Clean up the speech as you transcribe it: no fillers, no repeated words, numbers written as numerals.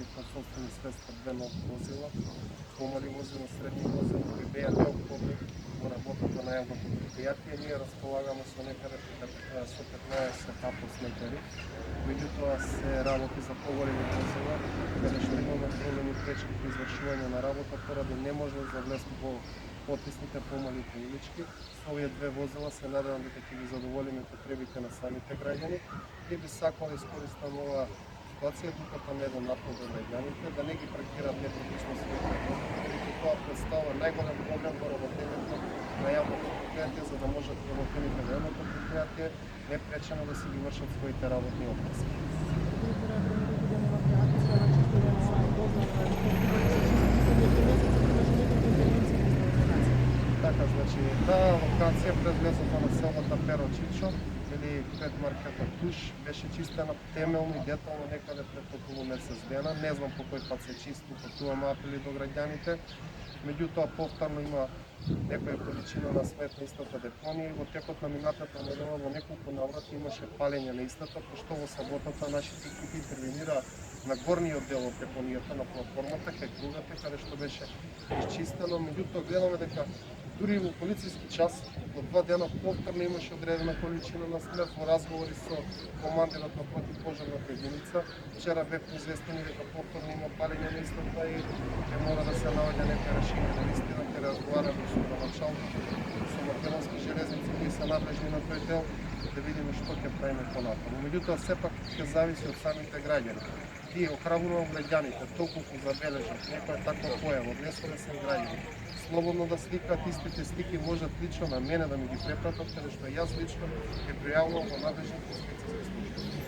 купи по собствени средства 2 нови возила, помали возила, средни возила, кои беа неопходни во работата на јавното предпријатие. Ние располагаме со некаде со 15 апосметари. Меѓутоа се работи за поголеми возила, каде што имаме проблеми пречки при извршување на работа поради неможност за влез во потисните помалите улички. Со овие 2 возила се надевам дека ќе ги задоволиме потребите на самите граѓани и би сакал да искористам оваа ситуација докато не дадам апел до граѓаните да не ги паркираат непрекисно своите возила, бидејќи тоа представува најголем проблем во работењето на јавното предпријатие, за да можат работените на јавното предпријатие непречено да си ги вршат своите работни обврски. Така, значи, таа локација пред влезот на селото Перочичо или пред марката Туш беше чистена темелно и детално некаде пред околу месец дена. Не знам по кој пат се чисти, упатуваме апели до граѓаните. Меѓутоа повторно има некоја количина на смет на истата депонија и во текот на минатата недела во неколку наврати имаше палење на истата, пошто во саботата нашите екипи интервенираа на горниот дел од депонијата на платформата кај кругата каде што беше изчистено. Меѓутоа гледаме дека дури во полициски час во 2 дена повторно имаше одредена количина на смет. Во разговори со командирот на противпожарната единица вчера бев известени дека повторно има палење на истата и ќе мора да се наоѓа некој решение. Наистина ќе разговараме со началникот со македонски железници кои се надлежни на тој дел да видиме што ќе правиме понатаму. Меѓутоа сепак ќе зависи од самите граѓани. Тие охрабрувам граѓаните, доколку забележат некоја таква појава од несовесни граѓани, слободно да сликаат истите слики, можат лично на мене да ми ги препратат, каде што јас лично ќе пријавувам во надлежните инспекцијски служби.